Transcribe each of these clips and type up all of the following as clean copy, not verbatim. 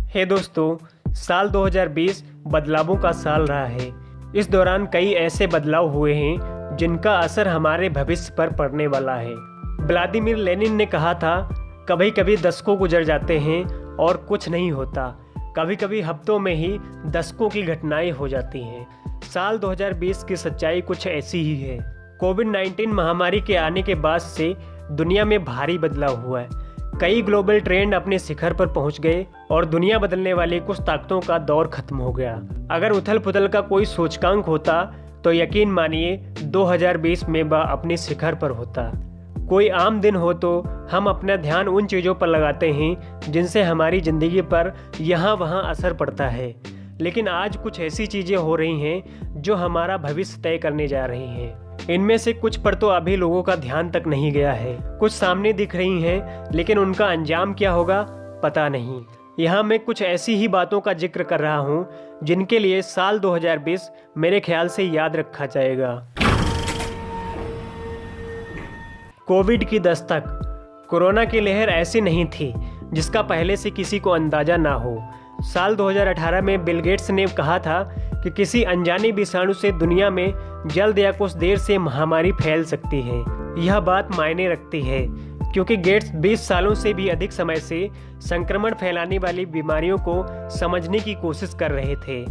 हे दोस्तों, साल 2020 बदलावों का साल रहा है। इस दौरान कई ऐसे बदलाव हुए हैं जिनका असर हमारे भविष्य पर पड़ने वाला है। व्लादिमीर लेनिन ने कहा था, कभी कभी दशकों गुजर जाते हैं और कुछ नहीं होता। कभी कभी हफ्तों में ही दशकों की घटनाएं हो जाती हैं। साल 2020 की सच्चाई कुछ ऐसी ही है। कोविड-19 महामारी के आने के बाद से दुनिया में भारी बदलाव हुआ है। कई ग्लोबल ट्रेंड अपने शिखर पर पहुंच गए और दुनिया बदलने वाली कुछ ताकतों का दौर खत्म हो गया। अगर उथल पुथल का कोई सूचकांक होता तो यकीन मानिए 2020 में वह अपने शिखर पर होता। कोई आम दिन हो तो हम अपना ध्यान उन चीज़ों पर लगाते हैं जिनसे हमारी ज़िंदगी पर यहाँ वहाँ असर पड़ता है। लेकिन आज कुछ ऐसी चीज़ें हो रही हैं जो हमारा भविष्य तय करने जा रही हैं। इनमें से कुछ पर तो अभी लोगों का ध्यान तक नहीं गया है। कुछ सामने दिख रही हैं, लेकिन उनका अंजाम क्या होगा पता नहीं। यहाँ मैं कुछ ऐसी ही बातों का जिक्र कर रहा हूँ जिनके लिए साल 2020 मेरे ख्याल से याद रखा जाएगा। कोविड की दस्तक। कोरोना की लहर ऐसी नहीं थी जिसका पहले से किसी को अंदाजा ना हो। साल 2018 में बिल गेट्स ने कहा था कि किसी अनजाने विषाणु से दुनिया में जल्द या कुछ देर से महामारी फैल सकती है। यह बात मायने रखती है क्योंकि गेट्स 20 सालों से भी अधिक समय से संक्रमण फैलाने वाली बीमारियों को समझने की कोशिश कर रहे थे।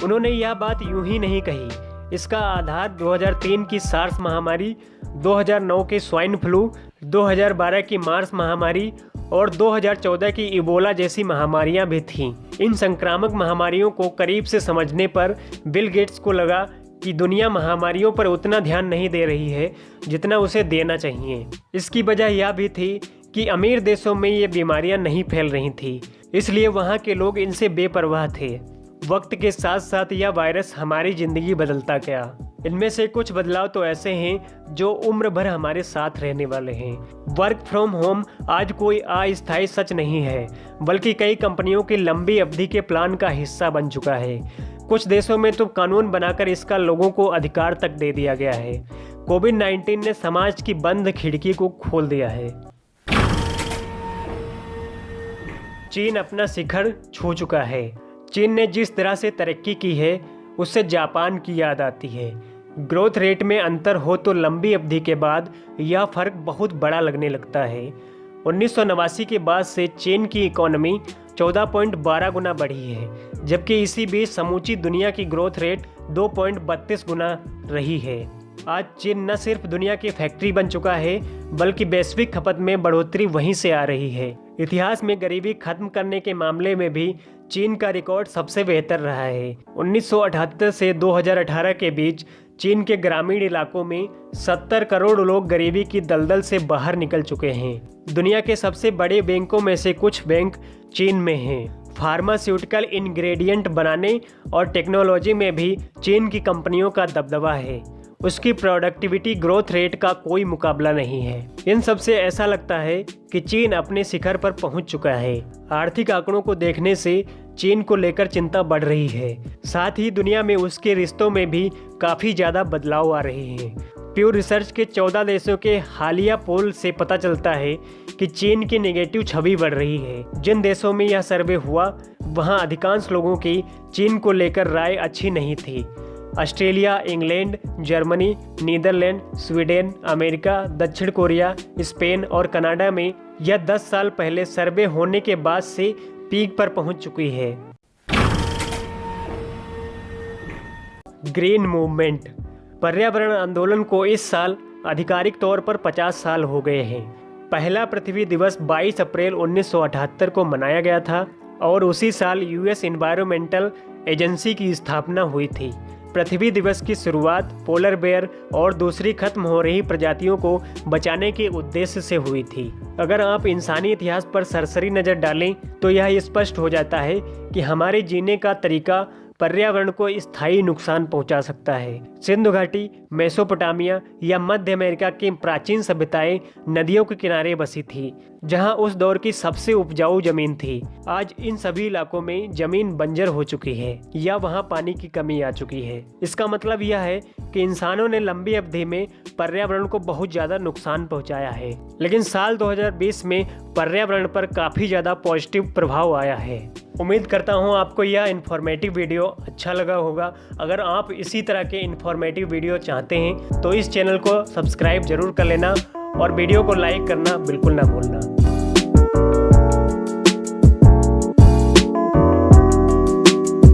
उन्होंने यह बात यूं ही नहीं कही। इसका आधार 2003 की सार्स महामारी, 2009 के स्वाइन फ्लू, 2012 की मार्स महामारी और 2014 की इबोला जैसी महामारियां भी थीं। इन संक्रामक महामारियों को करीब से समझने पर बिल गेट्स को लगा कि दुनिया महामारियों पर उतना ध्यान नहीं दे रही है जितना उसे देना चाहिए। इसकी वजह यह भी थी कि अमीर देशों में ये बीमारियां नहीं फैल रही थी, इसलिए वहाँ के लोग इनसे बेपरवाह थे। वक्त के साथ साथ यह वायरस हमारी ज़िंदगी बदलता गया। इनमें से कुछ बदलाव तो ऐसे हैं जो उम्र भर हमारे साथ रहने वाले हैं। वर्क फ्रॉम होम आज कोई अस्थायी सच नहीं है, बल्कि कई कंपनियों की लंबी अवधि के प्लान का हिस्सा बन चुका है। कुछ देशों में तो कानून बनाकर इसका लोगों को अधिकार तक दे दिया गया है। कोविड-19 ने समाज की बंद खिड़की को खोल दिया है। चीन अपना शिखर छू चुका है। चीन ने जिस तरह से तरक्की की है उससे जापान की याद आती है। ग्रोथ रेट में अंतर हो तो लंबी अवधि के बाद यह फर्क बहुत बड़ा लगने लगता है। 1989 के बाद से चीन की इकोनॉमी 14.12 गुना बढ़ी है, जबकि इसी बीच समूची दुनिया की ग्रोथ रेट 2.32 गुना रही है। आज चीन न सिर्फ दुनिया की फैक्ट्री बन चुका है, बल्कि वैश्विक खपत में बढ़ोतरी वहीं से आ रही है। इतिहास में गरीबी खत्म करने के मामले में भी चीन का रिकॉर्ड सबसे बेहतर रहा है। 1978 से 2018 के बीच चीन के ग्रामीण इलाकों में 70 करोड़ लोग गरीबी की दलदल से बाहर निकल चुके हैं। दुनिया के सबसे बड़े बैंकों में से कुछ बैंक चीन में हैं। फार्मास्यूटिकल इंग्रेडिएंट बनाने और टेक्नोलॉजी में भी चीन की कंपनियों का दबदबा है। उसकी प्रोडक्टिविटी ग्रोथ रेट का कोई मुकाबला नहीं है। इन सब से ऐसा लगता है कि चीन अपने शिखर पर पहुंच चुका है। आर्थिक आंकड़ों को देखने से चीन को लेकर चिंता बढ़ रही है। साथ ही दुनिया में उसके रिश्तों में भी काफ़ी ज़्यादा बदलाव आ रहे हैं। प्यू रिसर्च के 14 देशों के हालिया पोल से पता चलता है कि चीन की नेगेटिव छवि बढ़ रही है। जिन देशों में यह सर्वे हुआ वहाँ अधिकांश लोगों की चीन को लेकर राय अच्छी नहीं थी। Australia, England, Germany, Netherland, Sweden, America, दक्षिण कोरिया, स्पेन और कनाडा में यह 10 साल पहले सर्वे होने के बाद से पीक पर पहुंच चुकी है। Green movement. पर्यावरण आंदोलन को इस साल आधिकारिक तौर पर 50 साल हो गए हैं। पहला पृथ्वी दिवस 22 अप्रैल 1978 को मनाया गया था और उसी साल यूएस एनवायरमेंटल एजेंसी की स्थापना हुई थी। पृथ्वी दिवस की शुरुआत पोलर बेयर और दूसरी खत्म हो रही प्रजातियों को बचाने के उद्देश्य से हुई थी। अगर आप इंसानी इतिहास पर सरसरी नज़र डालें तो यह स्पष्ट हो जाता है कि हमारे जीने का तरीका पर्यावरण को स्थायी नुकसान पहुंचा सकता है। सिंधु घाटी, मेसोपोटामिया या मध्य अमेरिका की प्राचीन सभ्यताएं नदियों के किनारे बसी थी, जहां उस दौर की सबसे उपजाऊ जमीन थी। आज इन सभी इलाकों में जमीन बंजर हो चुकी है या वहां पानी की कमी आ चुकी है। इसका मतलब यह है कि इंसानों ने लंबी अवधि में पर्यावरण को बहुत ज्यादा नुकसान पहुंचाया है। लेकिन साल 2020 में पर्यावरण पर काफी ज्यादा पॉजिटिव प्रभाव आया है। उम्मीद करता हूँ आपको यह इन्फॉर्मेटिव वीडियो अच्छा लगा होगा। अगर आप इसी तरह के इन्फॉर्मेटिव वीडियो चाहते हैं तो इस चैनल को सब्सक्राइब ज़रूर कर लेना और वीडियो को लाइक करना बिल्कुल ना भूलना।